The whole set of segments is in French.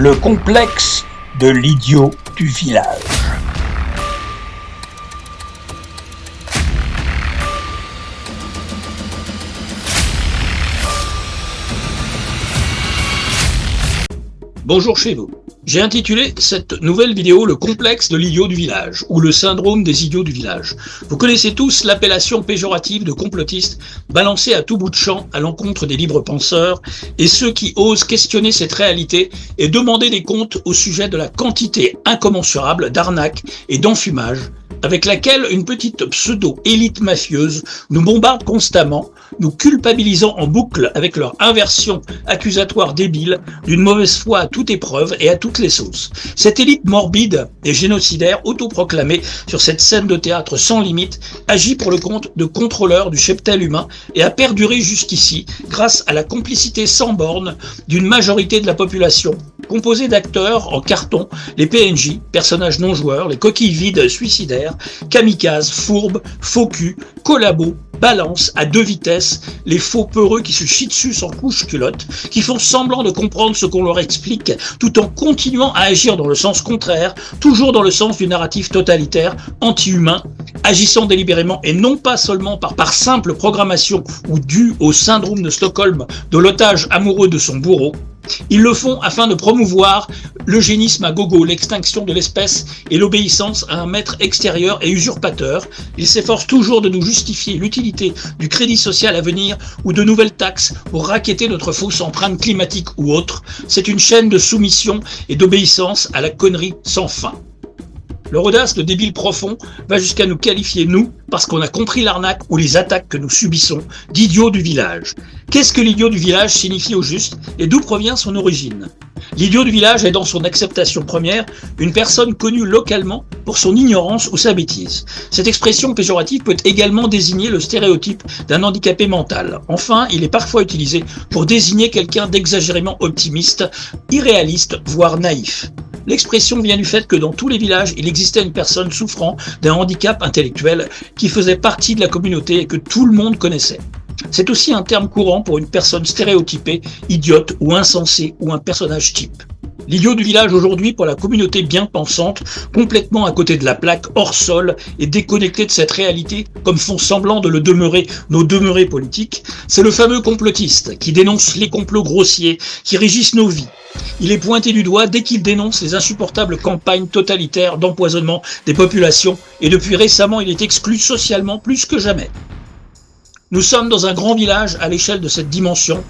Le complexe de l'idiot du village. Bonjour chez vous. J'ai intitulé cette nouvelle vidéo « Le complexe de l'idiot du village » ou « Le syndrome des idiots du village ». Vous connaissez tous l'appellation péjorative de complotiste balancée à tout bout de champ à l'encontre des libres penseurs et ceux qui osent questionner cette réalité et demander des comptes au sujet de la quantité incommensurable d'arnaques et d'enfumage avec laquelle une petite pseudo-élite mafieuse nous bombarde constamment, nous culpabilisant en boucle avec leur inversion accusatoire débile d'une mauvaise foi à toute épreuve et à toutes les sauces. Cette élite morbide et génocidaire autoproclamée sur cette scène de théâtre sans limite agit pour le compte de contrôleurs du cheptel humain et a perduré jusqu'ici grâce à la complicité sans borne d'une majorité de la population, composée d'acteurs en carton, les PNJ, personnages non joueurs, les coquilles vides suicidaires, kamikazes, fourbes, faux culs, collabos, balance à deux vitesses, les faux peureux qui se chient dessus sans couche-culotte, qui font semblant de comprendre ce qu'on leur explique, tout en continuant à agir dans le sens contraire, toujours dans le sens du narratif totalitaire, anti-humain, agissant délibérément et non pas seulement par simple programmation ou dû au syndrome de Stockholm de l'otage amoureux de son bourreau. Ils le font afin de promouvoir l'eugénisme à gogo, l'extinction de l'espèce et l'obéissance à un maître extérieur et usurpateur. Ils s'efforcent toujours de nous justifier l'utilité du crédit social à venir ou de nouvelles taxes pour racketter notre fausse empreinte climatique ou autre. C'est une chaîne de soumission et d'obéissance à la connerie sans fin. Leur audace de débile profond va jusqu'à nous qualifier, nous, parce qu'on a compris l'arnaque ou les attaques que nous subissons, d'idiots du village. Qu'est-ce que l'idiot du village signifie au juste et d'où provient son origine ? L'idiot du village est dans son acceptation première une personne connue localement pour son ignorance ou sa bêtise. Cette expression péjorative peut également désigner le stéréotype d'un handicapé mental. Enfin, il est parfois utilisé pour désigner quelqu'un d'exagérément optimiste, irréaliste, voire naïf. L'expression vient du fait que dans tous les villages, il existait une personne souffrant d'un handicap intellectuel qui faisait partie de la communauté et que tout le monde connaissait. C'est aussi un terme courant pour une personne stéréotypée, idiote ou insensée ou un personnage type. L'idiot du village aujourd'hui, pour la communauté bien pensante, complètement à côté de la plaque, hors sol et déconnecté de cette réalité, comme font semblant de le demeurer nos demeurés politiques, c'est le fameux complotiste qui dénonce les complots grossiers qui régissent nos vies. Il est pointé du doigt dès qu'il dénonce les insupportables campagnes totalitaires d'empoisonnement des populations et depuis récemment il est exclu socialement plus que jamais. Nous sommes dans un grand village à l'échelle de cette dimension,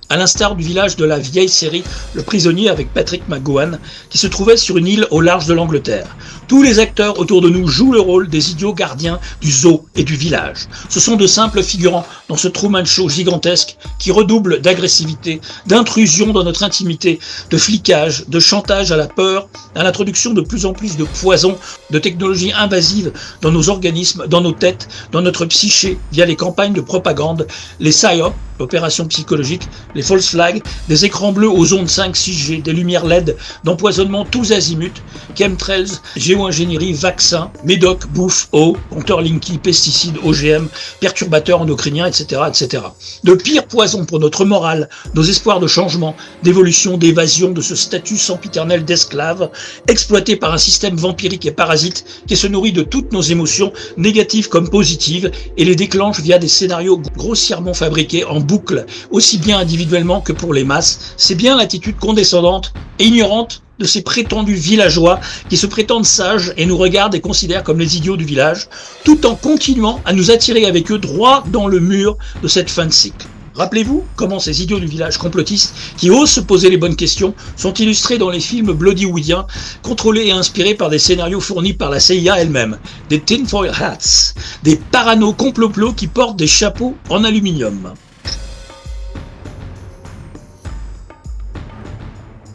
à l'instar du village de la vieille série Le Prisonnier avec Patrick McGowan, qui se trouvait sur une île au large de l'Angleterre. Tous les acteurs autour de nous jouent le rôle des idiots gardiens du zoo et du village. Ce sont de simples figurants dans ce Truman Show gigantesque qui redouble d'agressivité, d'intrusion dans notre intimité, de flicage, de chantage à la peur, à l'introduction de plus en plus de poisons, de technologies invasives dans nos organismes, dans nos têtes, dans notre psyché, via les campagnes de propagande, les PSYOP, opérations psychologiques, les false flags, des écrans bleus aux ondes 5, 6G, des lumières LED, d'empoisonnement tous azimuts, chemtrails, géo-ingénierie, vaccins, médoc, bouffe, eau, compteurs Linky, pesticides, OGM, perturbateurs endocriniens, etc., etc. De pires poisons pour notre morale, nos espoirs de changement, d'évolution, d'évasion de ce statut sempiternel d'esclave, exploité par un système vampirique et parasite qui se nourrit de toutes nos émotions, négatives comme positives, et les déclenche via des scénarios grossièrement fabriqués en boucle, aussi bien individuellement que pour les masses. C'est bien l'attitude condescendante et ignorante de ces prétendus villageois qui se prétendent sages et nous regardent et considèrent comme les idiots du village, tout en continuant à nous attirer avec eux droit dans le mur de cette fin de cycle. Rappelez-vous comment ces idiots du village complotistes, qui osent se poser les bonnes questions, sont illustrés dans les films bollywoodiens, contrôlés et inspirés par des scénarios fournis par la CIA elle-même, des tinfoil hats, des parano complots qui portent des chapeaux en aluminium.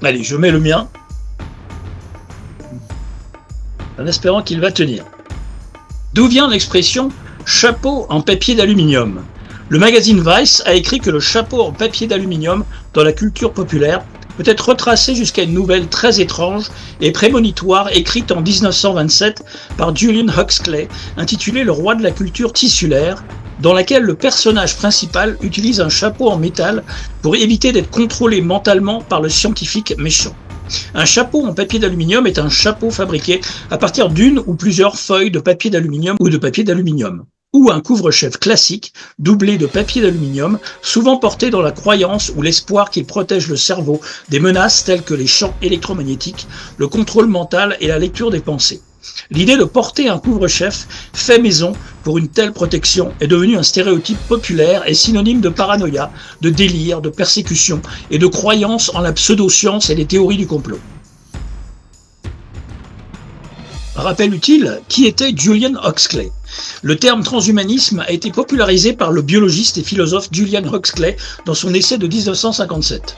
Allez, je mets le mien, en espérant qu'il va tenir. D'où vient l'expression « chapeau en papier d'aluminium » ? Le magazine Vice a écrit que le chapeau en papier d'aluminium, dans la culture populaire, peut être retracé jusqu'à une nouvelle très étrange et prémonitoire écrite en 1927 par Julian Huxley, intitulée « Le roi de la culture tissulaire », dans laquelle le personnage principal utilise un chapeau en métal pour éviter d'être contrôlé mentalement par le scientifique méchant. Un chapeau en papier d'aluminium est un chapeau fabriqué à partir d'une ou plusieurs feuilles de papier d'aluminium ou de papier d'aluminium. Ou un couvre-chef classique, doublé de papier d'aluminium, souvent porté dans la croyance ou l'espoir qu'il protège le cerveau des menaces telles que les champs électromagnétiques, le contrôle mental et la lecture des pensées. L'idée de porter un couvre-chef fait maison pour une telle protection est devenue un stéréotype populaire et synonyme de paranoïa, de délire, de persécution et de croyance en la pseudo-science et les théories du complot. Rappel utile, qui était Julian Huxley? Le terme transhumanisme a été popularisé par le biologiste et philosophe Julian Huxley dans son essai de 1957.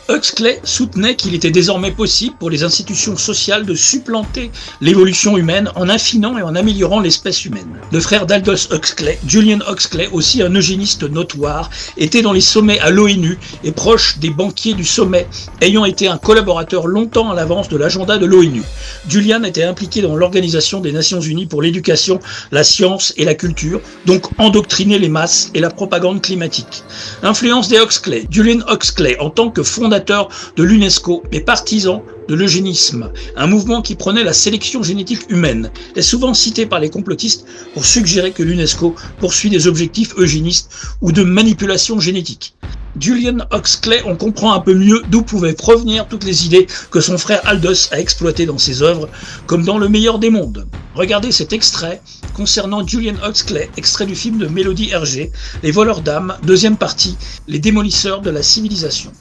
Huxley soutenait qu'il était désormais possible pour les institutions sociales de supplanter l'évolution humaine en affinant et en améliorant l'espèce humaine. Le frère d'Aldous Huxley, Julian Huxley, aussi un eugéniste notoire, était dans les sommets à l'ONU et proche des banquiers du sommet, ayant été un collaborateur longtemps à l'avance de l'agenda de l'ONU. Julian était impliqué dans l'Organisation des Nations Unies pour l'éducation, la science et la culture, donc endoctriner les masses et la propagande climatique. Influence des Huxley. Julian Huxley, en tant que fondateur de l'UNESCO et partisan de l'eugénisme, un mouvement qui prenait la sélection génétique humaine, est souvent cité par les complotistes pour suggérer que l'UNESCO poursuit des objectifs eugénistes ou de manipulation génétique. Julian Huxley, on comprend un peu mieux d'où pouvaient provenir toutes les idées que son frère Aldous a exploitées dans ses œuvres, comme dans Le meilleur des mondes. Regardez cet extrait concernant Julian Huxley, extrait du film de Mélodie Hergé, Les voleurs d'âmes, deuxième partie, Les démolisseurs de la civilisation.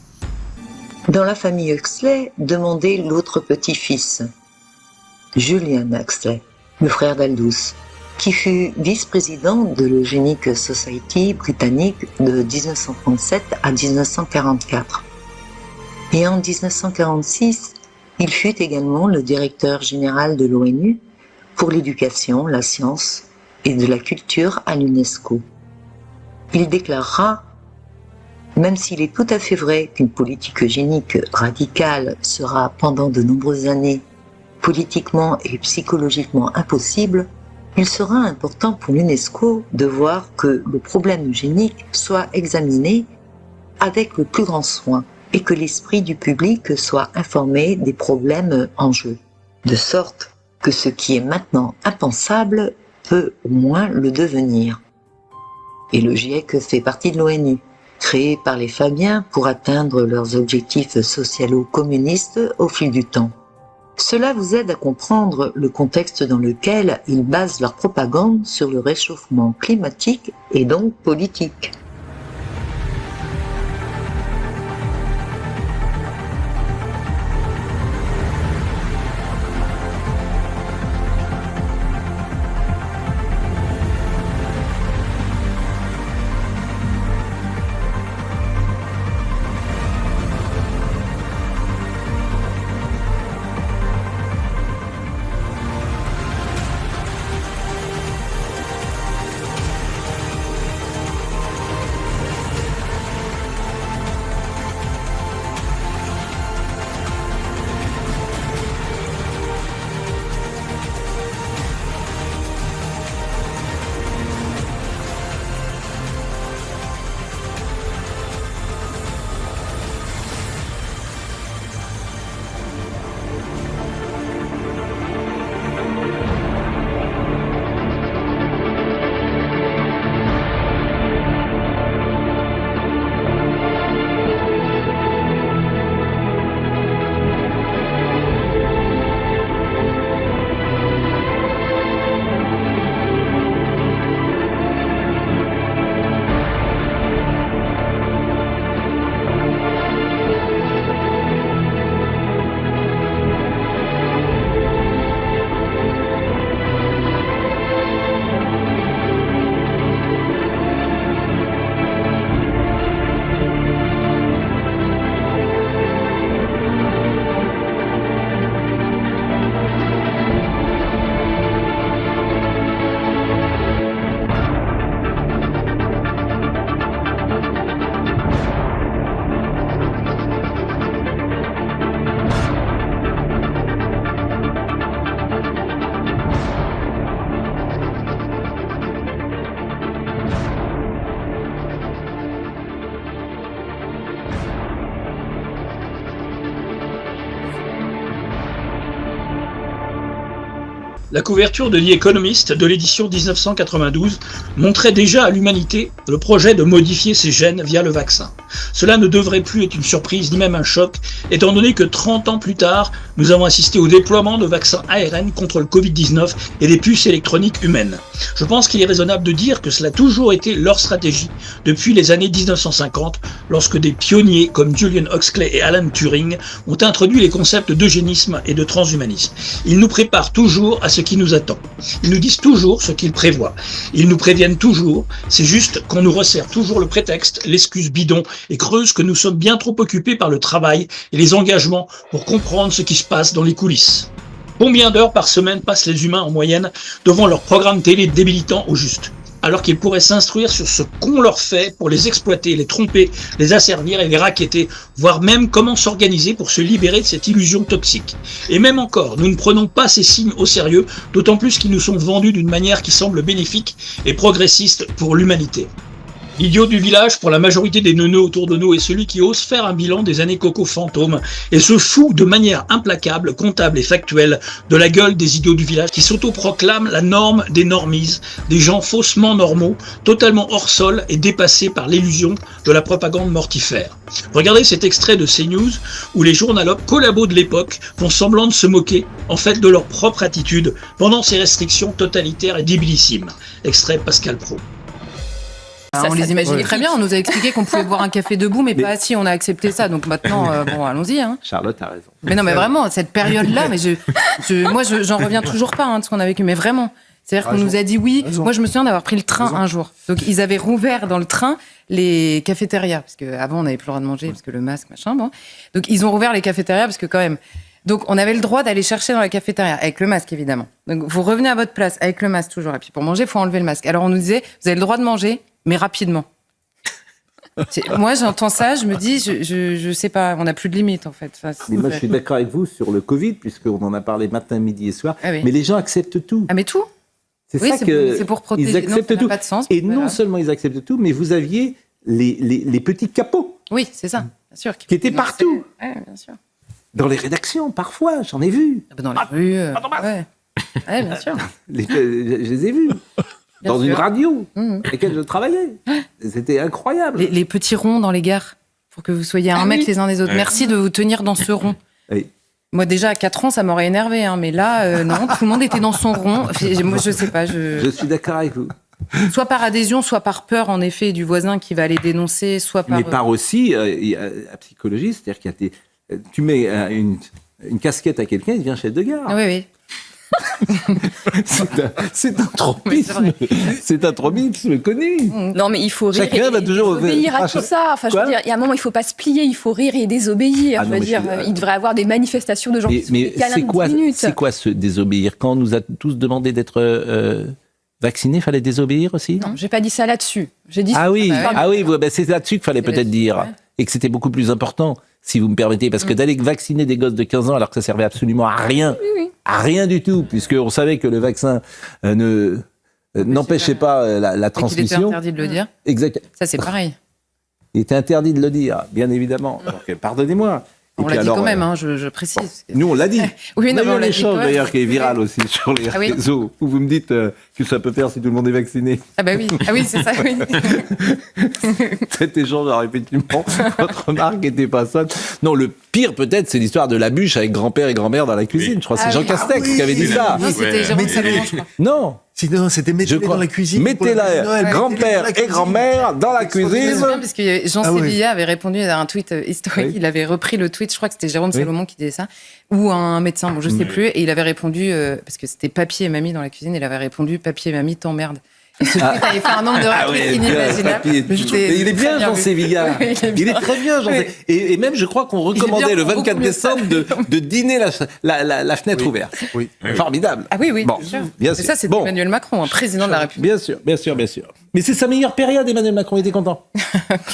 Dans la famille Huxley, demandez l'autre petit-fils, Julian Huxley, le frère d'Aldous, qui fut vice-président de l'Eugenic Society britannique de 1937 à 1944. Et en 1946, il fut également le directeur général de l'ONU pour l'éducation, la science et de la culture à l'UNESCO. Il déclarera: même s'il est tout à fait vrai qu'une politique eugénique radicale sera pendant de nombreuses années politiquement et psychologiquement impossible, il sera important pour l'UNESCO de voir que le problème eugénique soit examiné avec le plus grand soin et que l'esprit du public soit informé des problèmes en jeu, de sorte que ce qui est maintenant impensable peut au moins le devenir. Et le GIEC fait partie de l'ONU, créé par les Fabiens pour atteindre leurs objectifs socialo-communistes au fil du temps. Cela vous aide à comprendre le contexte dans lequel ils basent leur propagande sur le réchauffement climatique et donc politique. La couverture de The Economist de l'édition 1992 montrait déjà à l'humanité le projet de modifier ses gènes via le vaccin. Cela ne devrait plus être une surprise ni même un choc, étant donné que 30 ans plus tard, nous avons assisté au déploiement de vaccins ARN contre le Covid-19 et des puces électroniques humaines. Je pense qu'il est raisonnable de dire que cela a toujours été leur stratégie depuis les années 1950, lorsque des pionniers comme Julian Huxley et Alan Turing ont introduit les concepts d'eugénisme et de transhumanisme. Ils nous préparent toujours à ce qui nous attend. Ils nous disent toujours ce qu'ils prévoient. Ils nous préviennent toujours. C'est juste qu'on nous resserre toujours le prétexte, l'excuse bidon et creuse que nous sommes bien trop occupés par le travail et les engagements pour comprendre ce qui se passe dans les coulisses. Combien d'heures par semaine passent les humains en moyenne devant leur programme télé débilitant au juste, alors qu'ils pourraient s'instruire sur ce qu'on leur fait pour les exploiter, les tromper, les asservir et les racketter, voire même comment s'organiser pour se libérer de cette illusion toxique. Et même encore, nous ne prenons pas ces signes au sérieux, d'autant plus qu'ils nous sont vendus d'une manière qui semble bénéfique et progressiste pour l'humanité. L'idiot du village, pour la majorité des neuneux autour de nous, est celui qui ose faire un bilan des années coco fantômes et se fout de manière implacable, comptable et factuelle de la gueule des idiots du village qui s'autoproclament la norme des normies, des gens faussement normaux, totalement hors sol et dépassés par l'illusion de la propagande mortifère. Regardez cet extrait de CNews où les journalopes collabos de l'époque font semblant de se moquer, en fait, de leur propre attitude pendant ces restrictions totalitaires et débilissimes. Extrait Pascal Praud. On les imaginait très bien, on nous a expliqué qu'on pouvait boire un café debout, mais pas assis, on a accepté ça, donc maintenant, bon, allons-y. Hein. Charlotte a raison. Mais non, mais vraiment, cette période-là, mais moi, j'en reviens toujours pas de ce qu'on a vécu, mais vraiment. C'est-à-dire qu'on nous a dit oui. Moi, je me souviens d'avoir pris le train un jour. Donc, ils avaient rouvert dans le train les cafétérias, parce qu'avant, on n'avait plus le droit de manger, parce que le masque, machin, bon. Donc, ils ont rouvert les cafétérias, parce que quand même... Donc, on avait le droit d'aller chercher dans la cafétéria, avec le masque, évidemment. Donc, vous revenez à votre place, avec le masque toujours. Et puis, pour manger, il faut enlever le masque. Alors, on nous disait, vous avez le droit de manger, mais rapidement. Moi, j'entends ça, je me dis, je sais pas, on n'a plus de limite, en fait. Enfin, mais moi, je suis d'accord avec vous sur le Covid, puisqu'on en a parlé matin, midi et soir. Ah oui. Mais les gens acceptent tout. Ah, mais tout. C'est oui, ça que c'est pour protéger. ils acceptent non, ça tout. n'a pas de sens. Et voilà. non seulement ils acceptent tout, mais vous aviez les petits capots. Oui, c'est ça, bien sûr. Qui étaient partout. Ouais, bien sûr. Dans les rédactions, parfois, j'en ai vu. Dans les rues. Ouais. Ouais, bien sûr. Je les ai vus. Bien dans sûr. une radio avec laquelle je travaillais. C'était incroyable. Les petits ronds dans les gares, pour que vous soyez un mètre les uns des autres. Merci de vous tenir dans ce rond. Oui. Moi, déjà, à 4 ans, ça m'aurait énervé. Hein, mais là, non, tout le monde était dans son rond. Moi, je sais pas. Je suis d'accord avec vous. Soit par adhésion, soit par peur, en effet, du voisin qui va aller dénoncer, soit par... Mais par aussi, il y a la psychologie, c'est-à-dire qu'il y a tu mets une casquette à quelqu'un, il devient chef de gare. Oui, oui. C'est un tropisme. C'est un tropisme connu. Non, mais il faut rire Chacun va toujours désobéir à tout ça. Enfin, je veux dire, il y a un moment, il ne faut pas se plier, il faut rire et désobéir. Je veux dire, il devrait y avoir des manifestations de gens qui sont mais câlins de 10 minutes. c'est quoi ce désobéir? Quand on nous a tous demandé d'être vaccinés, il fallait désobéir aussi? Non, je n'ai pas dit ça là-dessus. J'ai dit Ah oui, bah oui, bah c'est là-dessus qu'il fallait peut-être dire. Ouais. Et que c'était beaucoup plus important, si vous me permettez. Parce que d'aller vacciner des gosses de 15 ans alors que ça servait absolument à rien, à rien du tout, puisqu'on savait que le vaccin n'empêchait pas la transmission. Il était interdit de le dire. Exact. Ça, c'est pareil. Il était interdit de le dire, bien évidemment. Donc, pardonnez-moi. Et On puis l'a dit alors, quand même, hein, je précise. Nous, on l'a dit. Oui, non, il y mais a on un l'a dit échange quand même. d'ailleurs qui est viral aussi sur les Ah oui. réseaux, où vous me dites que ça peut faire si tout le monde est vacciné. Ah bah oui, c'est ça, oui. Cet échange, alors effectivement, votre remarque n'était pas ça. Non, le pire peut-être, c'est l'histoire de la bûche avec grand-père et grand-mère dans la cuisine. Je crois que c'est Ah Jean oui. Castex qui avait dit ça. Non, c'était Jérôme Salomon, je crois. Non, Sinon, c'était je mettez-les crois. dans la cuisine. Mettez-la, Noël, grand-père mettez-les et grand-mère dans la Je me cuisine. souviens parce que Jean Ah oui. Sévillat avait répondu à un tweet historique. Oui. Il avait repris le tweet, je crois que c'était Jérôme Salomon qui disait ça, ou un médecin, bon je sais plus, et il avait répondu parce que c'était papy et mamie dans la cuisine. Il avait répondu papy et mamie t'emmerdent. Et ce tweet avait fait un nombre de retweets inimaginable. Mais il est bien, Jean Sévillat. Oui, Il est très bien, Jean Sévillat. Et même, je crois qu'on recommandait le 24 décembre de dîner la fenêtre ouverte. Oui. Formidable. Ah oui, Bon, bien sûr. bien Et sûr. ça, c'est Bon. Emmanuel Macron, un président de la République. Bien sûr, bien sûr, bien sûr. Mais c'est sa meilleure période, Emmanuel Macron, il était content.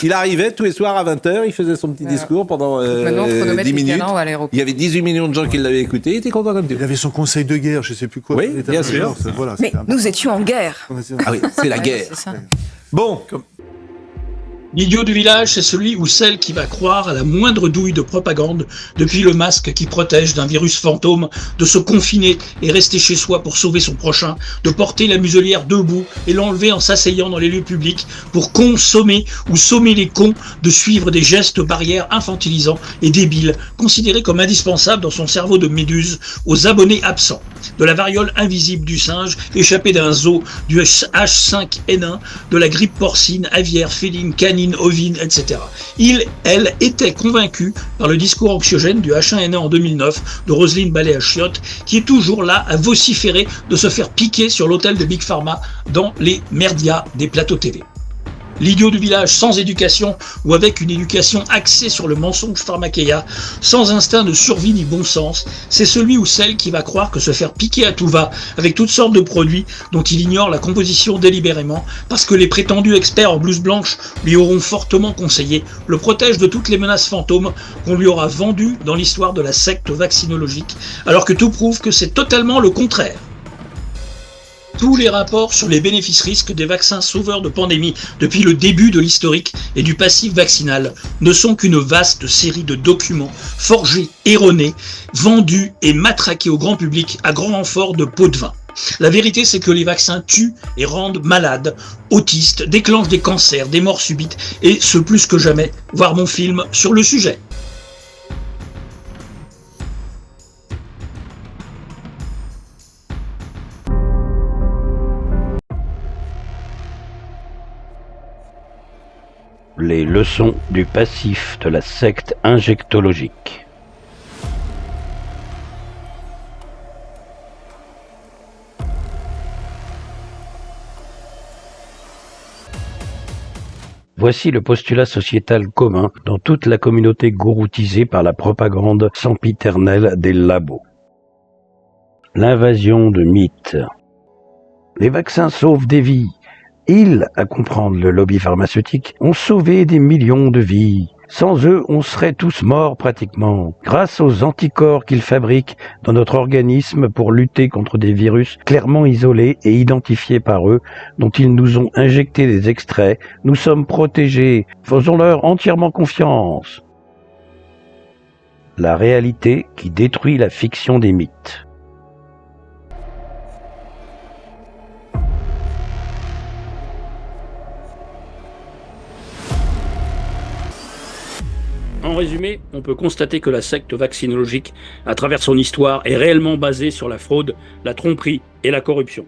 Il arrivait tous les soirs à 20h, il faisait son petit discours pendant Maintenant, chronomètre 10 minutes. Michelin, on va à l'aéroport. Il y avait 18 millions de gens qui l'avaient écouté, il était content comme tout. Il avait son conseil de guerre, je sais plus quoi. Oui, l'état bien major, sûr. ça, voilà, Mais c'était un- nous étions en guerre. Ah oui, c'est la Ouais, guerre. c'est ça. Bon, L'idiot du village, c'est celui ou celle qui va croire à la moindre douille de propagande, depuis le masque qui protège d'un virus fantôme, de se confiner et rester chez soi pour sauver son prochain, de porter la muselière debout et l'enlever en s'asseyant dans les lieux publics pour consommer ou sommer les cons de suivre des gestes barrières infantilisants et débiles, considérés comme indispensables dans son cerveau de méduse aux abonnés absents, de la variole invisible du singe échappée d'un zoo, du H5N1, de la grippe porcine, aviaire, féline, canine, ovine, etc. Elle était convaincue par le discours anxiogène du H1N1 en 2009 de Roselyne Ballé-Achiotte, qui est toujours là à vociférer de se faire piquer sur l'hôtel de Big Pharma dans les merdias des plateaux TV. L'idiot du village sans éducation ou avec une éducation axée sur le mensonge pharmachéa, sans instinct de survie ni bon sens, c'est celui ou celle qui va croire que se faire piquer à tout va avec toutes sortes de produits dont il ignore la composition délibérément parce que les prétendus experts en blouse blanche lui auront fortement conseillé le protège de toutes les menaces fantômes qu'on lui aura vendues dans l'histoire de la secte vaccinologique, alors que tout prouve que c'est totalement le contraire. Tous les rapports sur les bénéfices-risques des vaccins sauveurs de pandémie depuis le début de l'historique et du passif vaccinal ne sont qu'une vaste série de documents forgés, erronés, vendus et matraqués au grand public à grand renfort de pots de vin. La vérité, c'est que les vaccins tuent et rendent malades, autistes, déclenchent des cancers, des morts subites et, ce plus que jamais, voir mon film sur le sujet. Les leçons du passif de la secte injectologique. Voici le postulat sociétal commun dans toute la communauté gouroutisée par la propagande sempiternelle des labos. L'invasion de mythes. Les vaccins sauvent des vies. Ils, à comprendre le lobby pharmaceutique, ont sauvé des millions de vies. Sans eux, on serait tous morts pratiquement, grâce aux anticorps qu'ils fabriquent dans notre organisme pour lutter contre des virus clairement isolés et identifiés par eux, dont ils nous ont injecté des extraits. Nous sommes protégés. Faisons-leur entièrement confiance. La réalité qui détruit la fiction des mythes. En résumé, on peut constater que la secte vaccinologique, à travers son histoire, est réellement basée sur la fraude, la tromperie et la corruption.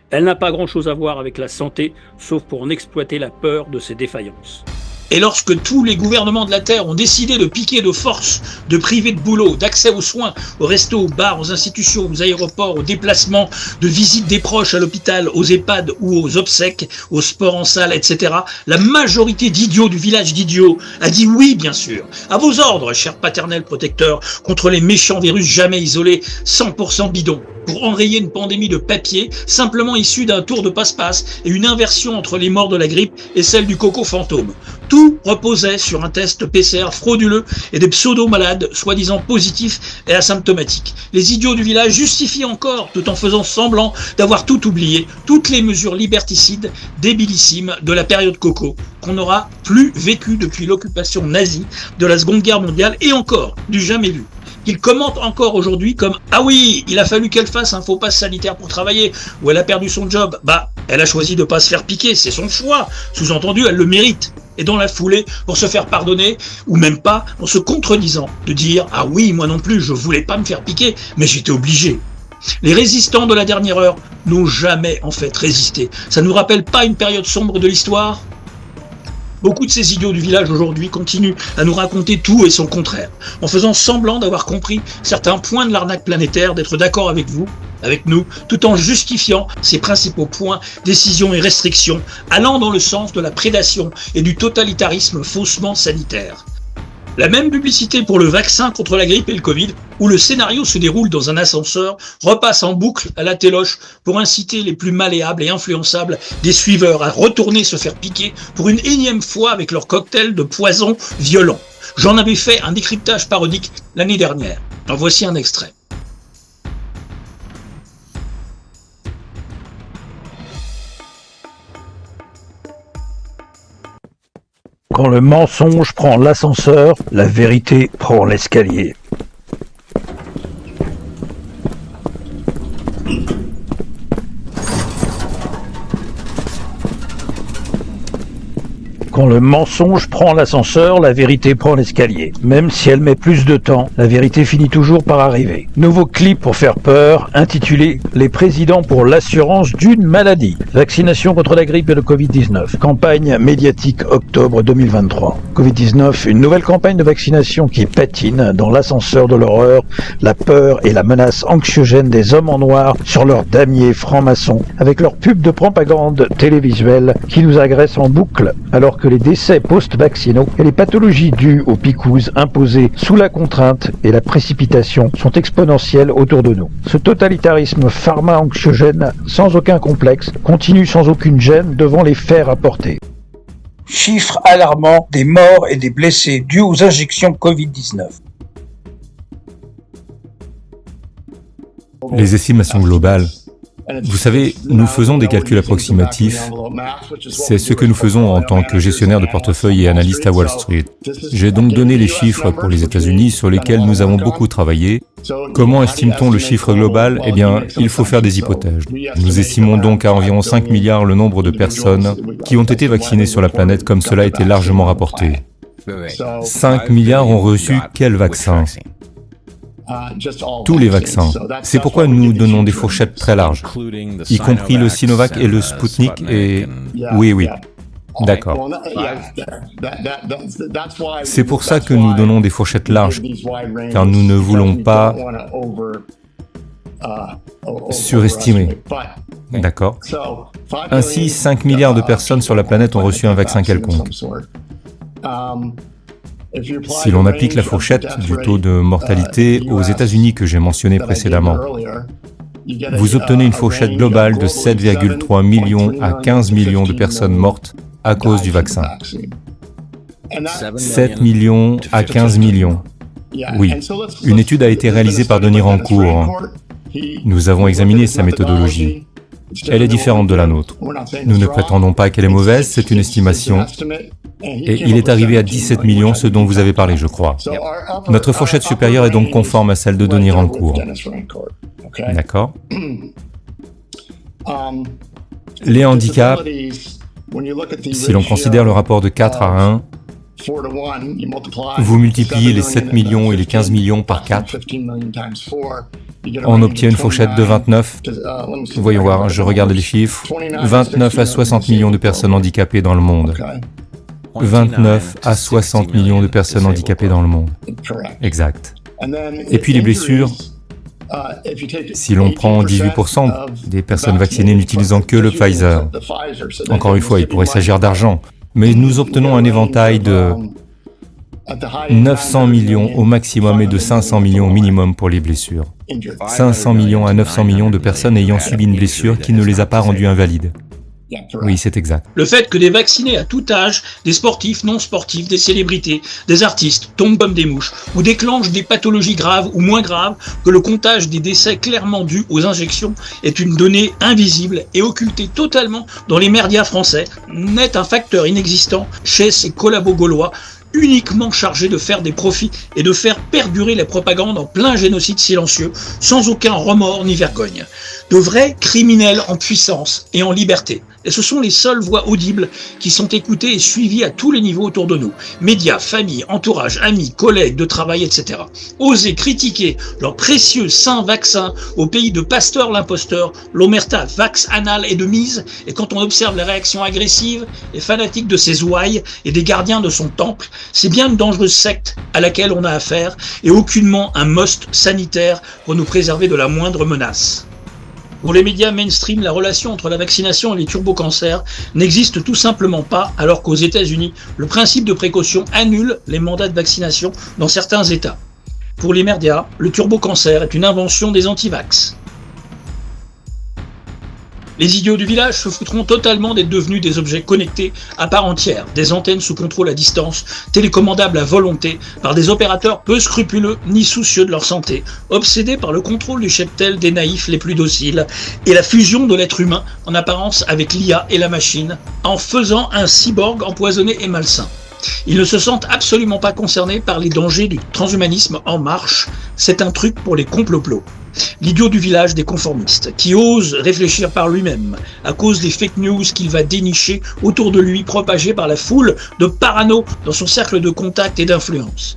Elle n'a pas grand-chose à voir avec la santé, sauf pour en exploiter la peur de ses défaillances. Et lorsque tous les gouvernements de la Terre ont décidé de piquer de force, de priver de boulot, d'accès aux soins, aux restos, aux bars, aux institutions, aux aéroports, aux déplacements, de visite des proches à l'hôpital, aux EHPAD ou aux obsèques, au sport en salle, etc., la majorité d'idiots du village d'idiots a dit oui, bien sûr. À vos ordres, cher paternel protecteur, contre les méchants virus jamais isolés, 100% bidons, pour enrayer une pandémie de papier, simplement issue d'un tour de passe-passe et une inversion entre les morts de la grippe et celle du coco fantôme. Tout reposait sur un test PCR frauduleux et des pseudo-malades, soi-disant positifs et asymptomatiques. Les idiots du village justifient encore, tout en faisant semblant d'avoir tout oublié, toutes les mesures liberticides, débilissimes de la période coco, qu'on n'aura plus vécu depuis l'occupation nazie de la Seconde Guerre mondiale et encore du jamais vu. Qu'il commente encore aujourd'hui comme « Ah oui, il a fallu qu'elle fasse un faux pass sanitaire pour travailler, ou elle a perdu son job. Bah, elle a choisi de pas se faire piquer, c'est son choix. Sous-entendu, elle le mérite. » Et dans la foulée, pour se faire pardonner, ou même pas, en se contredisant, de dire « Ah oui, moi non plus, je voulais pas me faire piquer, mais j'étais obligé. » Les résistants de la dernière heure n'ont jamais en fait résisté. Ça ne nous rappelle pas une période sombre de l'histoire ? Beaucoup de ces idiots du village aujourd'hui continuent à nous raconter tout et son contraire, en faisant semblant d'avoir compris certains points de l'arnaque planétaire, d'être d'accord avec vous, avec nous, tout en justifiant ses principaux points, décisions et restrictions, allant dans le sens de la prédation et du totalitarisme faussement sanitaire. La même publicité pour le vaccin contre la grippe et le Covid, où le scénario se déroule dans un ascenseur, repasse en boucle à la téloche pour inciter les plus malléables et influençables des suiveurs à retourner se faire piquer pour une énième fois avec leur cocktail de poison violent. J'en avais fait un décryptage parodique l'année dernière. En voici un extrait. Quand le mensonge prend l'ascenseur, la vérité prend l'escalier. Quand le mensonge prend l'ascenseur, la vérité prend l'escalier. Même si elle met plus de temps, la vérité finit toujours par arriver. Nouveau clip pour faire peur, intitulé « Les présidents pour l'assurance d'une maladie ». Vaccination contre la grippe et le Covid-19. Campagne médiatique octobre 2023. Covid-19, une nouvelle campagne de vaccination qui patine dans l'ascenseur de l'horreur, la peur et la menace anxiogène des hommes en noir sur leurs damiers francs-maçons, avec leur pub de propagande télévisuelle qui nous agressent en boucle, alors que les décès post-vaccinaux et les pathologies dues aux picouzes imposées sous la contrainte et la précipitation sont exponentielles autour de nous. Ce totalitarisme pharma-anxiogène, sans aucun complexe, continue sans aucune gêne devant les faits rapportés. Chiffres alarmants des morts et des blessés dus aux injections Covid-19. Les estimations globales. Vous savez, nous faisons des calculs approximatifs. C'est ce que nous faisons en tant que gestionnaire de portefeuille et analyste à Wall Street. J'ai donc donné les chiffres pour les États-Unis sur lesquels nous avons beaucoup travaillé. Comment estime-t-on le chiffre global ? Eh bien, il faut faire des hypothèses. Nous estimons donc à environ 5 milliards le nombre de personnes qui ont été vaccinées sur la planète comme cela a été largement rapporté. 5 milliards ont reçu quel vaccin ? Tous les vaccins. C'est pourquoi nous donnons des fourchettes très larges, y compris le Sinovac et le Sputnik et... Oui. D'accord. C'est pour ça que nous donnons des fourchettes larges, car nous ne voulons pas surestimer. D'accord. Ainsi, 5 milliards de personnes sur la planète ont reçu un vaccin quelconque. Si l'on applique la fourchette du taux de mortalité aux États-Unis que j'ai mentionné précédemment, vous obtenez une fourchette globale de 7,3 millions à 15 millions de personnes mortes à cause du vaccin. 7 millions à 15 millions. Oui, une étude a été réalisée par Denis Rancourt. Nous avons examiné sa méthodologie. Elle est différente de la nôtre. Nous ne prétendons pas qu'elle est mauvaise, c'est une estimation. Et il est arrivé à 17 millions, ce dont vous avez parlé, je crois. Notre fourchette supérieure est donc conforme à celle de Denis Rancourt. D'accord. Les handicaps, si l'on considère le rapport de 4 à 1, vous multipliez les 7 millions et les 15 millions par 4, on obtient une fourchette de 29. Voyons voir, je regarde les chiffres. 29 à 60 millions de personnes handicapées dans le monde. 29 à 60 millions de personnes handicapées dans le monde. Exact. Et puis les blessures, si l'on prend 18% des personnes vaccinées n'utilisant que le Pfizer, encore une fois, il pourrait s'agir d'argent, mais nous obtenons un éventail de 900 millions au maximum et de 500 millions au minimum pour les blessures. 500 millions à 900 millions de personnes ayant subi une blessure qui ne les a pas rendues invalides. Oui, c'est exact. Le fait que des vaccinés à tout âge, des sportifs, non sportifs, des célébrités, des artistes tombent comme des mouches ou déclenchent des pathologies graves ou moins graves que le comptage des décès clairement dus aux injections est une donnée invisible et occultée totalement dans les médias français, n'est un facteur inexistant chez ces collabos gaulois uniquement chargés de faire des profits et de faire perdurer les propagandes en plein génocide silencieux, sans aucun remords ni vergogne. De vrais criminels en puissance et en liberté. Et ce sont les seules voix audibles qui sont écoutées et suivies à tous les niveaux autour de nous. Médias, familles, entourage, amis, collègues de travail, etc. Oser critiquer leur précieux saint vaccin au pays de Pasteur l'imposteur, l'omerta vax anal et de mise, et quand on observe les réactions agressives et fanatiques de ces ouailles et des gardiens de son temple, c'est bien une dangereuse secte à laquelle on a affaire et aucunement un must sanitaire pour nous préserver de la moindre menace. Pour les médias mainstream, la relation entre la vaccination et les turbocancers n'existe tout simplement pas, alors qu'aux États-Unis, le principe de précaution annule les mandats de vaccination dans certains États. Pour les médias, le turbocancer est une invention des anti-vax. Les idiots du village se foutront totalement d'être devenus des objets connectés à part entière, des antennes sous contrôle à distance, télécommandables à volonté, par des opérateurs peu scrupuleux ni soucieux de leur santé, obsédés par le contrôle du cheptel des naïfs les plus dociles, et la fusion de l'être humain en apparence avec l'IA et la machine, en faisant un cyborg empoisonné et malsain. Ils ne se sentent absolument pas concernés par les dangers du transhumanisme en marche. C'est un truc pour les complots. L'idiot du village des conformistes, qui ose réfléchir par lui-même, à cause des fake news qu'il va dénicher autour de lui, propagées par la foule de parano dans son cercle de contact et d'influence.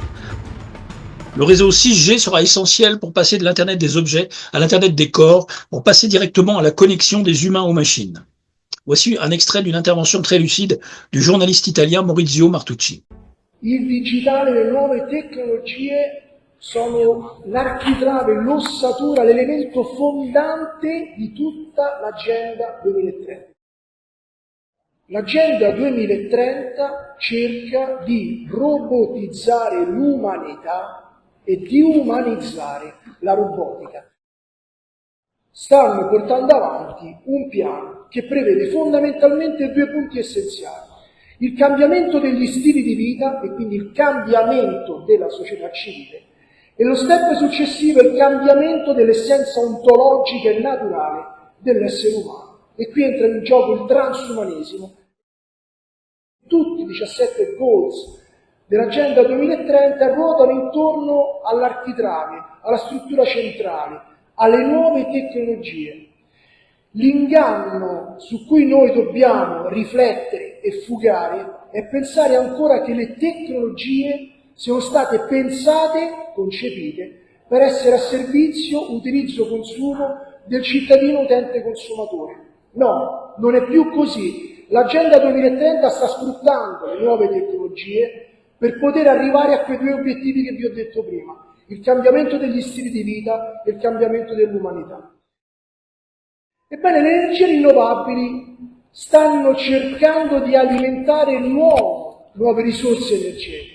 Le réseau 6G sera essentiel pour passer de l'Internet des objets à l'Internet des corps, pour passer directement à la connexion des humains aux machines. Voici un extrait d'une intervention très lucide du journaliste italien Maurizio Martucci. Il digitale e le nuove tecnologie sono l'architrave, l'ossatura, l'elemento fondante di tutta l'Agenda 2030. L'Agenda 2030 cerca di robotizzare l'umanità e di umanizzare la robotica. Stanno portando avanti un piano che prevede fondamentalmente 2 punti essenziali. Il cambiamento degli stili di vita e quindi il cambiamento della società civile e lo step successivo è il cambiamento dell'essenza ontologica e naturale dell'essere umano. E qui entra in gioco il transumanesimo. Tutti i 17 goals dell'Agenda 2030 ruotano intorno all'architrave, alla struttura centrale, alle nuove tecnologie. L'inganno su cui noi dobbiamo riflettere e fugare è pensare ancora che le tecnologie siano state pensate, concepite, per essere a servizio, utilizzo, consumo del cittadino utente consumatore. No, non è più così. L'Agenda 2030 sta sfruttando le nuove tecnologie per poter arrivare a quei 2 obiettivi che vi ho detto prima, il cambiamento degli stili di vita e il cambiamento dell'umanità. Ebbene, le energie rinnovabili stanno cercando di alimentare nuove risorse energetiche.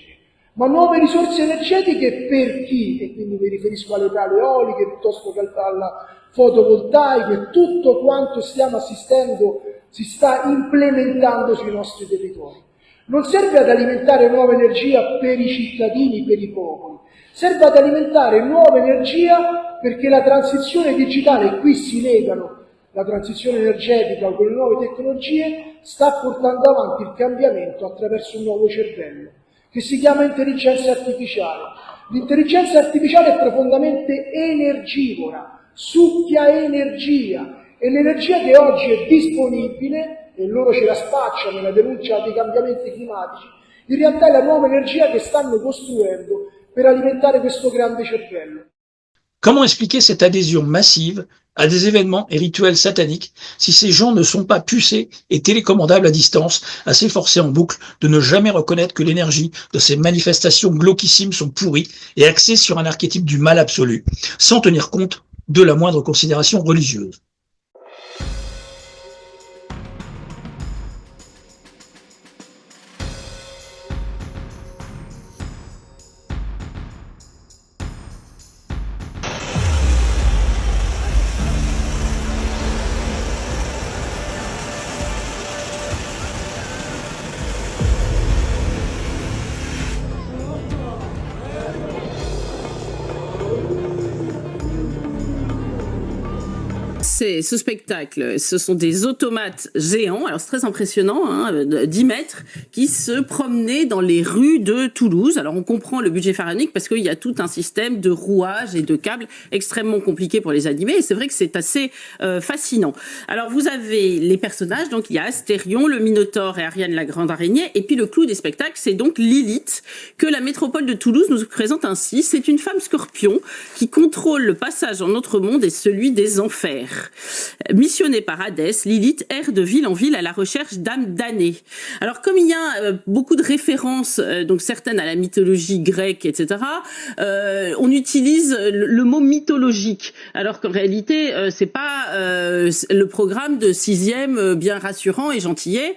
Ma nuove risorse energetiche per chi? E quindi mi riferisco alle pale eoliche piuttosto che alla fotovoltaica e tutto quanto stiamo assistendo si sta implementando sui nostri territori. Non serve ad alimentare nuova energia per i cittadini, per i popoli, serve ad alimentare nuova energia perché la transizione digitale, qui si legano la transizione energetica con le nuove tecnologie, sta portando avanti il cambiamento attraverso un nuovo cervello, che si chiama intelligenza artificiale. L'intelligenza artificiale è profondamente energivora, succhia energia, e l'energia che oggi è disponibile, e loro ce la spacciano nella denuncia dei cambiamenti climatici, in realtà è la nuova energia che stanno costruendo per alimentare questo grande cervello. Comment expliquer cette adhésion massive à des événements et rituels sataniques si ces gens ne sont pas pucés et télécommandables à distance, à s'efforcer en boucle de ne jamais reconnaître que l'énergie de ces manifestations glauquissimes sont pourries et axées sur un archétype du mal absolu, sans tenir compte de la moindre considération religieuse. Ce spectacle, ce sont des automates géants, alors c'est très impressionnant, hein, 10 mètres, qui se promenaient dans les rues de Toulouse. Alors on comprend le budget pharaonique parce qu'il y a tout un système de rouages et de câbles extrêmement compliqué pour les animer, et c'est vrai que c'est assez fascinant. Alors vous avez les personnages, donc il y a Astérion, le Minotaure et Ariane la grande araignée, et puis le clou des spectacles, c'est donc Lilith, que la métropole de Toulouse nous présente ainsi. C'est une femme scorpion qui contrôle le passage en notre monde et celui des enfers. Missionnée par Hadès, Lilith erre de ville en ville à la recherche d'âmes damnées. Alors comme il y a beaucoup de références, donc certaines à la mythologie grecque, etc., on utilise le mot mythologique, alors qu'en réalité c'est pas le programme de 6e bien rassurant et gentillet.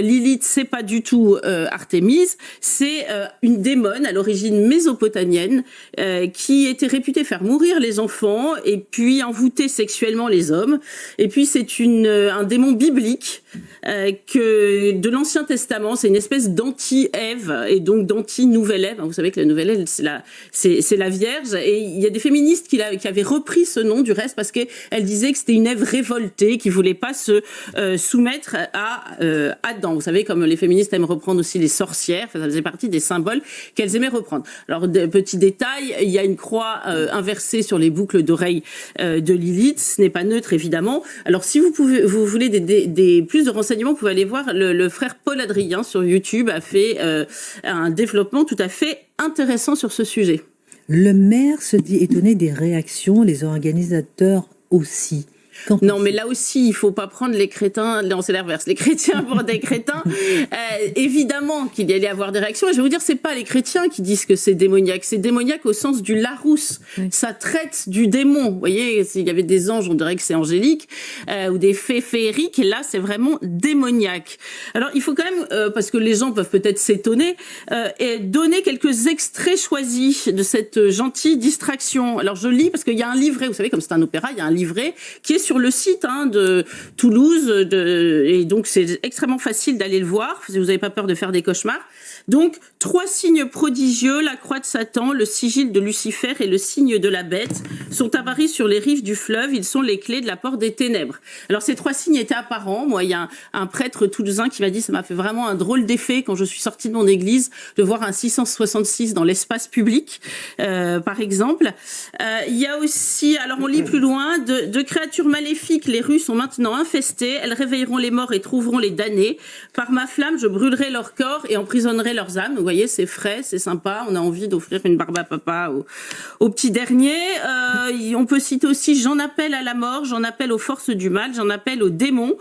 Lilith, c'est pas du tout Artémise, c'est une démone à l'origine mésopotamienne qui était réputée faire mourir les enfants et puis envoûter sexuellement les hommes. Et puis c'est un démon biblique que de l'Ancien Testament, c'est une espèce d'anti-Ève et donc d'anti-Nouvelle Ève. Vous savez que la Nouvelle Ève, c'est la Vierge. Et il y a des féministes qui avaient repris ce nom du reste parce qu'elles disaient que c'était une Ève révoltée qui voulait pas se soumettre à Adam. Vous savez, comme les féministes aiment reprendre aussi les sorcières, ça faisait partie des symboles qu'elles aimaient reprendre. Alors, petit détail, il y a une croix inversée sur les boucles d'oreilles de Lilith. Ce n'est pas neutre, évidemment. Alors, si vous voulez plus de renseignements, vous pouvez aller voir le frère Paul Adrien sur YouTube a fait un développement tout à fait intéressant sur ce sujet. Le maire se dit étonné des réactions, les organisateurs aussi. Non, mais là aussi, il faut pas prendre les crétins, non, c'est l'inverse, les chrétiens pour des crétins. Évidemment qu'il y allait avoir des réactions. Et je vais vous dire, c'est pas les chrétiens qui disent que c'est démoniaque. C'est démoniaque au sens du Larousse. Oui. Ça traite du démon. Vous voyez, s'il y avait des anges, on dirait que c'est angélique, ou des fées féeriques. Et là, c'est vraiment démoniaque. Alors, il faut quand même, parce que les gens peuvent peut-être s'étonner, et donner quelques extraits choisis de cette gentille distraction. Alors, je lis parce qu'il y a un livret. Vous savez, comme c'est un opéra, il y a un livret qui est sur le site de Toulouse, et donc c'est extrêmement facile d'aller le voir si vous n'avez pas peur de faire des cauchemars. Donc, 3 signes prodigieux, la croix de Satan, le sigil de Lucifer et le signe de la bête sont apparus sur les rives du fleuve. Ils sont les clés de la porte des ténèbres. Alors, ces 3 signes étaient apparents. Moi, il y a un prêtre toulousain qui m'a dit, ça m'a fait vraiment un drôle d'effet quand je suis sortie de mon église de voir un 666 dans l'espace public, par exemple. Il y a aussi, alors on lit plus loin, de créatures maléfiques, les rues sont maintenant infestées. Elles réveilleront les morts et trouveront les damnés. Par ma flamme, je brûlerai leur corps et emprisonnerai leurs âmes. Vous voyez, c'est frais, c'est sympa. On a envie d'offrir une barbe à papa au petit dernier. On peut citer aussi « J'en appelle à la mort, j'en appelle aux forces du mal, j'en appelle aux démons ».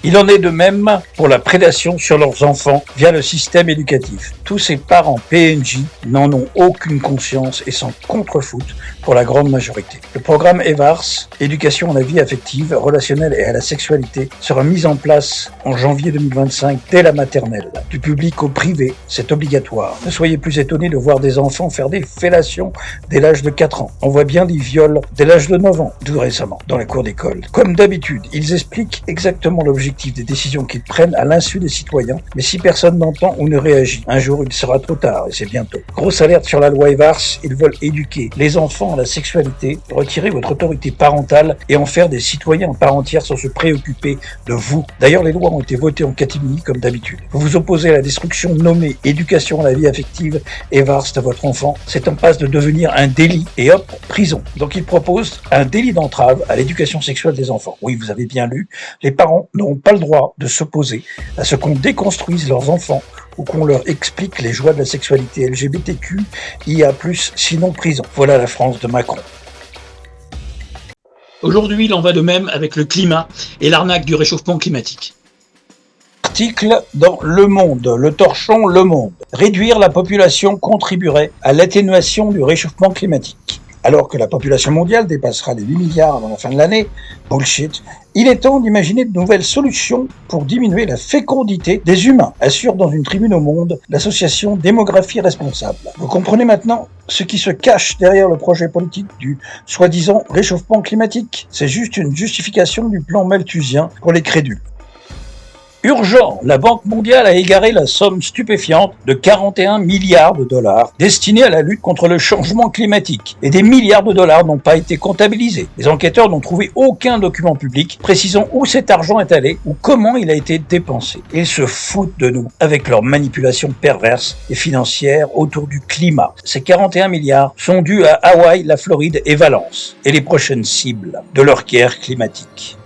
Il en est de même pour la prédation sur leurs enfants via le système éducatif. Tous ces parents PNJ n'en ont aucune conscience et s'en contrefoutent pour la grande majorité. Le programme EVARS, éducation à la vie affective, relationnelle et à la sexualité, sera mis en place en janvier 2025 dès la maternelle. Du public au privé, c'est obligatoire. Ne soyez plus étonnés de voir des enfants faire des fellations dès l'âge de 4 ans. On voit bien des viols dès l'âge de 9 ans, tout récemment, dans la cour d'école. Comme d'habitude, ils expliquent exactement l'objectif des décisions qu'ils prennent à l'insu des citoyens, mais si personne n'entend ou ne réagit, un jour il sera trop tard, et c'est bientôt. Grosse alerte sur la loi EVARS, ils veulent éduquer les enfants à la sexualité, retirer votre autorité parentale et en faire des citoyens en part entière sans se préoccuper de vous. D'ailleurs, les lois ont été votées en catimini comme d'habitude. Vous vous opposez à la destruction nommée éducation à la vie affective EVARS de votre enfant, c'est en passe de devenir un délit, et hop, prison. Donc ils proposent un délit d'entrave à l'éducation sexuelle des enfants. Oui, vous avez bien lu, les parents n'auront pas le droit de s'opposer à ce qu'on déconstruise leurs enfants ou qu'on leur explique les joies de la sexualité LGBTQIA+, sinon prison. Voilà la France de Macron. Aujourd'hui, il en va de même avec le climat et l'arnaque du réchauffement climatique. Article dans Le Monde, le torchon Le Monde. Réduire la population contribuerait à l'atténuation du réchauffement climatique. Alors que la population mondiale dépassera les 8 milliards avant la fin de l'année, bullshit, il est temps d'imaginer de nouvelles solutions pour diminuer la fécondité des humains, assure dans une tribune au Monde l'association Démographie Responsable. Vous comprenez maintenant ce qui se cache derrière le projet politique du soi-disant réchauffement climatique. C'est juste une justification du plan malthusien pour les crédules. Urgent, la Banque mondiale a égaré la somme stupéfiante de 41 milliards de dollars destinée à la lutte contre le changement climatique. Et des milliards de dollars n'ont pas été comptabilisés. Les enquêteurs n'ont trouvé aucun document public précisant où cet argent est allé ou comment il a été dépensé. Ils se foutent de nous avec leurs manipulations perverses et financières autour du climat. Ces 41 milliards sont dus à Hawaï, la Floride et Valence, et les prochaines cibles de leur guerre climatique.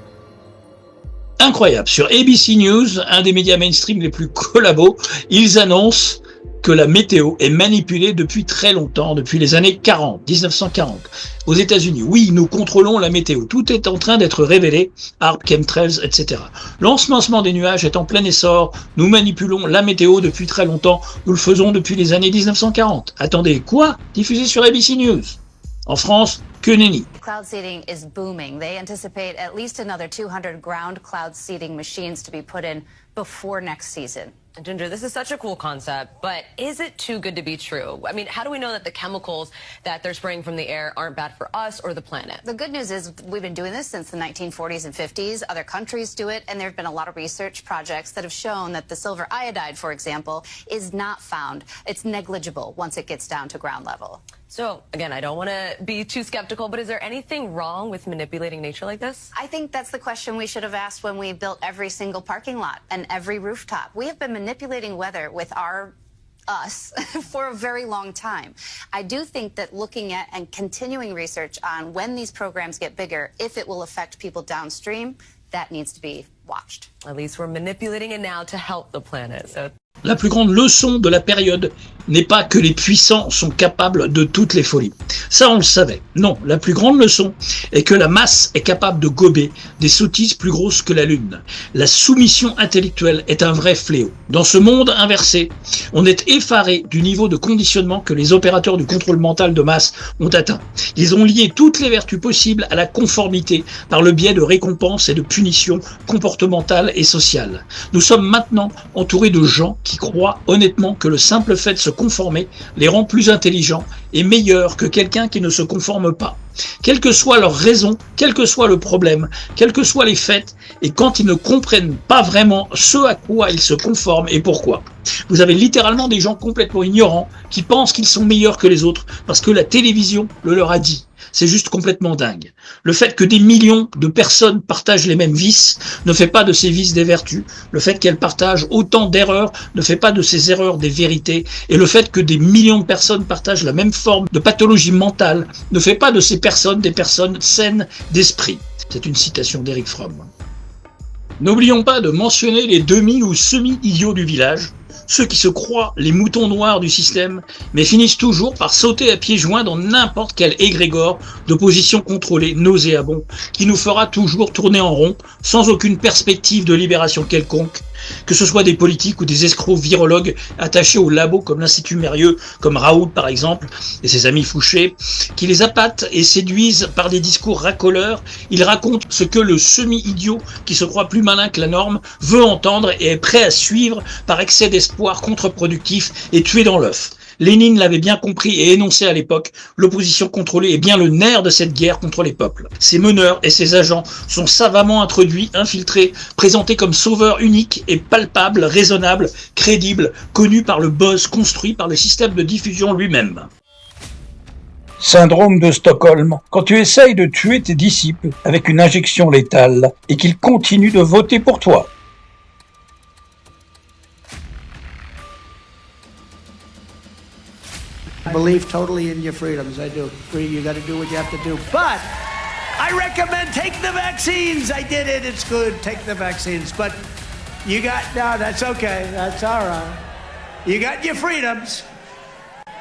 Incroyable. Sur ABC News, un des médias mainstream les plus collabos, ils annoncent que la météo est manipulée depuis très longtemps, depuis les années 1940. Aux États-Unis, oui, nous contrôlons la météo. Tout est en train d'être révélé, HAARP, chemtrails, etc. L'ensemencement des nuages est en plein essor. Nous manipulons la météo depuis très longtemps. Nous le faisons depuis les années 1940. Attendez, quoi? Diffusé sur ABC News. En France, que nenni. Cloud seeding is booming. They anticipate at least another 200 ground cloud seeding machines to be put in before next season. Ginger, this is such a cool concept, but is it too good to be true? I mean, how do we know that the chemicals that they're spraying from the air aren't bad for us or the planet? The good news is we've been doing this since the 1940s and 50s. Other countries do it, and there have been a lot of research projects that have shown that the silver iodide, for example, is not found. It's negligible once it gets down to ground level. So, again, I don't want to be too skeptical, but is there anything wrong with manipulating nature like this? I think that's the question we should have asked when we built every single parking lot and every rooftop. We have been manipulating weather with us for a very long time. I do think that looking at and continuing research on when these programs get bigger, if it will affect people downstream, that needs to be watched. At least we're manipulating it now to help the planet. So. La plus grande leçon de la période n'est pas que les puissants sont capables de toutes les folies. Ça, on le savait. Non, la plus grande leçon est que la masse est capable de gober des sottises plus grosses que la Lune. La soumission intellectuelle est un vrai fléau. Dans ce monde inversé, on est effaré du niveau de conditionnement que les opérateurs du contrôle mental de masse ont atteint. Ils ont lié toutes les vertus possibles à la conformité par le biais de récompenses et de punitions comportementales et sociales. Nous sommes maintenant entourés de gens qui croient honnêtement que le simple fait de se conformer les rend plus intelligents et meilleurs que quelqu'un qui ne se conforme pas. Quelle que soit leur raison, quel que soit le problème, quels que soient les faits, et quand ils ne comprennent pas vraiment ce à quoi ils se conforment et pourquoi. Vous avez littéralement des gens complètement ignorants qui pensent qu'ils sont meilleurs que les autres parce que la télévision le leur a dit. C'est juste complètement dingue. Le fait que des millions de personnes partagent les mêmes vices ne fait pas de ces vices des vertus. Le fait qu'elles partagent autant d'erreurs ne fait pas de ces erreurs des vérités. Et le fait que des millions de personnes partagent la même forme de pathologie mentale ne fait pas de ces personnes des personnes saines d'esprit. C'est une citation d'Eric Fromm. N'oublions pas de mentionner les demi- ou semi-idiots du village, ceux qui se croient les moutons noirs du système, mais finissent toujours par sauter à pieds joints dans n'importe quel égrégore d'opposition contrôlée nauséabond, qui nous fera toujours tourner en rond, sans aucune perspective de libération quelconque, que ce soit des politiques ou des escrocs virologues attachés au labo comme l'Institut Mérieux, comme Raoult par exemple, et ses amis Fouché, qui les appâtent et séduisent par des discours racoleurs. Ils racontent ce que le semi-idiot, qui se croit plus malin que la norme, veut entendre et est prêt à suivre par excès d'espoir contre-productif et tué dans l'œuf. Lénine l'avait bien compris et énoncé à l'époque, l'opposition contrôlée est bien le nerf de cette guerre contre les peuples. Ses meneurs et ses agents sont savamment introduits, infiltrés, présentés comme sauveurs uniques et palpables, raisonnables, crédibles, connus par le buzz construit par le système de diffusion lui-même. Syndrome de Stockholm. Quand tu essayes de tuer tes disciples avec une injection létale et qu'ils continuent de voter pour toi. I believe totally in your freedoms. I do. You got to do what you have to do. But I recommend take the vaccines. I did it. It's good. Take the vaccines. But you got, no, that's okay. That's all right. You got your freedoms.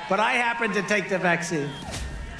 But I happen to take the vaccine.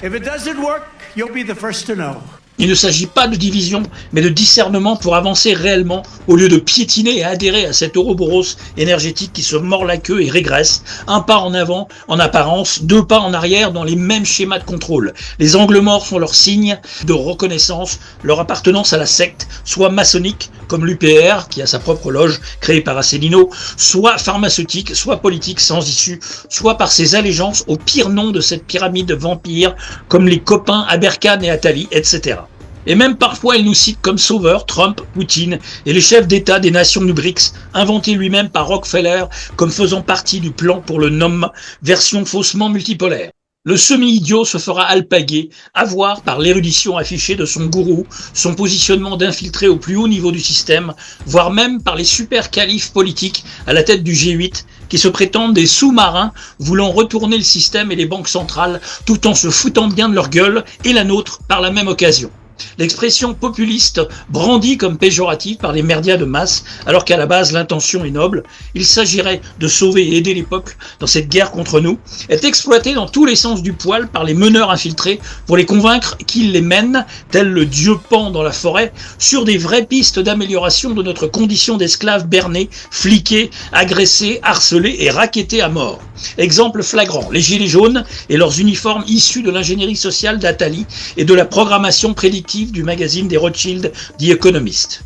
If it doesn't work, you'll be the first to know. Il ne s'agit pas de division, mais de discernement pour avancer réellement, au lieu de piétiner et adhérer à cet Ouroboros énergétique qui se mord la queue et régresse, un pas en avant en apparence, deux pas en arrière dans les mêmes schémas de contrôle. Les angles morts sont leur signe de reconnaissance, leur appartenance à la secte, soit maçonnique, comme l'UPR, qui a sa propre loge créée par Asselineau, soit pharmaceutique, soit politique sans issue, soit par ses allégeances au pire nom de cette pyramide vampire, comme les copains Aberkan et Attali, etc. Et même parfois, il nous cite comme sauveurs Trump, Poutine et les chefs d'État des nations du BRICS, inventés lui-même par Rockefeller comme faisant partie du plan pour le NOM, version faussement multipolaire. Le semi-idiot se fera alpaguer, avoir par l'érudition affichée de son gourou, son positionnement d'infiltré au plus haut niveau du système, voire même par les super califes politiques à la tête du G8, qui se prétendent des sous-marins voulant retourner le système et les banques centrales, tout en se foutant bien de leur gueule et la nôtre par la même occasion. L'expression populiste, brandie comme péjorative par les médias de masse, alors qu'à la base l'intention est noble, il s'agirait de sauver et aider les peuples dans cette guerre contre nous, est exploitée dans tous les sens du poil par les meneurs infiltrés pour les convaincre qu'ils les mènent, tel le dieu Pan dans la forêt, sur des vraies pistes d'amélioration de notre condition d'esclaves bernés, fliqués, agressés, harcelés et rackettés à mort. Exemple flagrant, les gilets jaunes et leurs uniformes issus de l'ingénierie sociale d'Attali et de la programmation prédictive du magazine des Rothschild, The Economist.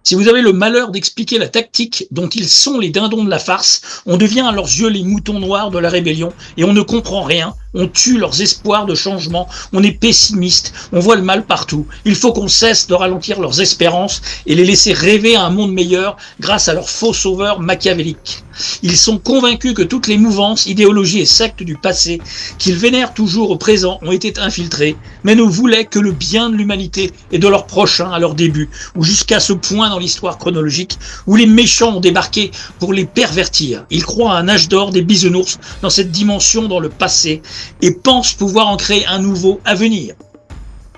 Si vous avez le malheur d'expliquer la tactique dont ils sont les dindons de la farce, on devient à leurs yeux les moutons noirs de la rébellion et on ne comprend rien, on tue leurs espoirs de changement, on est pessimiste, on voit le mal partout. Il faut qu'on cesse de ralentir leurs espérances et les laisser rêver à un monde meilleur grâce à leurs faux sauveurs machiavéliques. Ils sont convaincus que toutes les mouvances, idéologies et sectes du passé, qu'ils vénèrent toujours au présent, ont été infiltrées, mais ne voulaient que le bien de l'humanité et de leurs prochains à leur début, ou jusqu'à ce point dans l'histoire chronologique où les méchants ont débarqué pour les pervertir. Ils croient à un âge d'or des bisounours dans cette dimension dans le passé et pensent pouvoir en créer un nouveau à venir.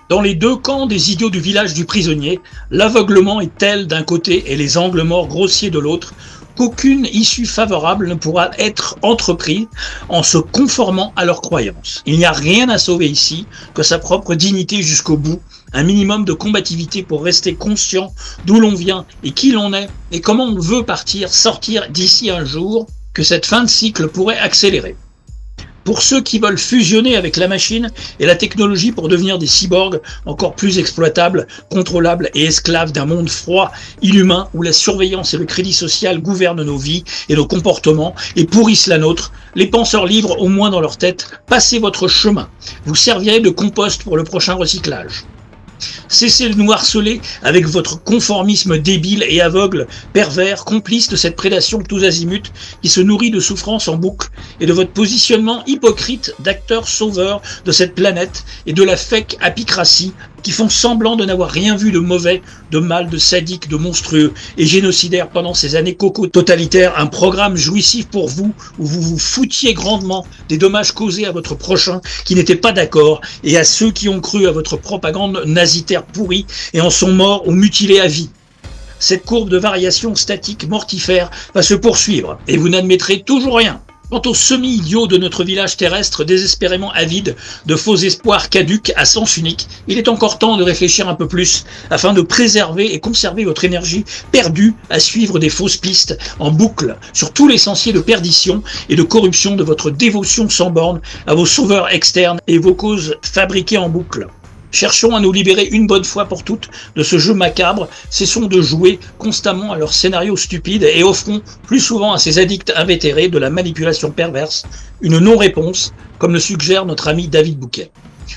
Dans les deux camps des idiots du village du prisonnier, l'aveuglement est tel d'un côté et les angles morts grossiers de l'autre, qu'aucune issue favorable ne pourra être entreprise en se conformant à leurs croyances. Il n'y a rien à sauver ici que sa propre dignité jusqu'au bout, un minimum de combativité pour rester conscient d'où l'on vient et qui l'on est et comment on veut sortir d'ici un jour que cette fin de cycle pourrait accélérer. Pour ceux qui veulent fusionner avec la machine et la technologie pour devenir des cyborgs encore plus exploitables, contrôlables et esclaves d'un monde froid, inhumain, où la surveillance et le crédit social gouvernent nos vies et nos comportements et pourrissent la nôtre, les penseurs libres, au moins dans leur tête, passez votre chemin. Vous servirez de compost pour le prochain recyclage. Cessez de nous harceler avec votre conformisme débile et aveugle, pervers, complice de cette prédation tous azimuts qui se nourrit de souffrances en boucle et de votre positionnement hypocrite d'acteurs sauveurs de cette planète et de la fake apicratie qui font semblant de n'avoir rien vu de mauvais, de mal, de sadique, de monstrueux et génocidaire pendant ces années coco-totalitaires, un programme jouissif pour vous où vous vous foutiez grandement des dommages causés à votre prochain qui n'était pas d'accord et à ceux qui ont cru à votre propagande nazitaire pourrie et en sont morts ou mutilés à vie. Cette courbe de variation statique mortifère va se poursuivre et vous n'admettrez toujours rien. Quant aux semi-idiots de notre village terrestre désespérément avide de faux espoirs caducs à sens unique, il est encore temps de réfléchir un peu plus afin de préserver et conserver votre énergie perdue à suivre des fausses pistes en boucle sur tous les sentiers de perdition et de corruption de votre dévotion sans borne à vos sauveurs externes et vos causes fabriquées en boucle. Cherchons à nous libérer une bonne fois pour toutes de ce jeu macabre, cessons de jouer constamment à leurs scénarios stupides et offrons plus souvent à ces addicts invétérés de la manipulation perverse une non-réponse, comme le suggère notre ami David Bouquet.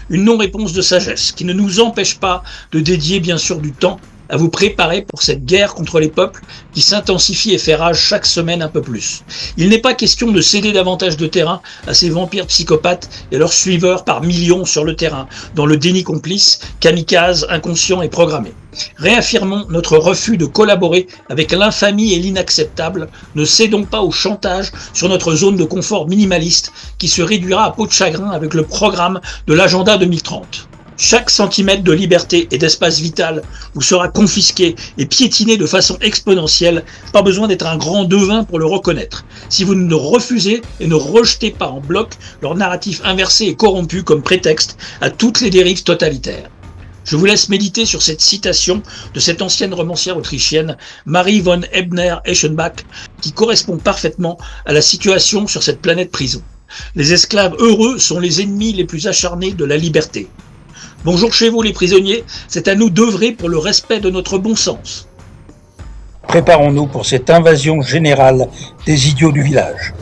Une non-réponse de sagesse qui ne nous empêche pas de dédier bien sûr du temps à vous préparer pour cette guerre contre les peuples qui s'intensifie et fait rage chaque semaine un peu plus. Il n'est pas question de céder davantage de terrain à ces vampires psychopathes et leurs suiveurs par millions sur le terrain, dans le déni complice, kamikaze, inconscient et programmé. Réaffirmons notre refus de collaborer avec l'infamie et l'inacceptable, ne cédons pas au chantage sur notre zone de confort minimaliste qui se réduira à peau de chagrin avec le programme de l'agenda 2030. Chaque centimètre de liberté et d'espace vital vous sera confisqué et piétiné de façon exponentielle, pas besoin d'être un grand devin pour le reconnaître. Si vous ne refusez et ne rejetez pas en bloc leur narratif inversé et corrompu comme prétexte à toutes les dérives totalitaires. Je vous laisse méditer sur cette citation de cette ancienne romancière autrichienne, Marie von Ebner-Eschenbach, qui correspond parfaitement à la situation sur cette planète prison. Les esclaves heureux sont les ennemis les plus acharnés de la liberté. Bonjour chez vous les prisonniers, c'est à nous d'œuvrer pour le respect de notre bon sens. Préparons-nous pour cette invasion générale des idiots du village.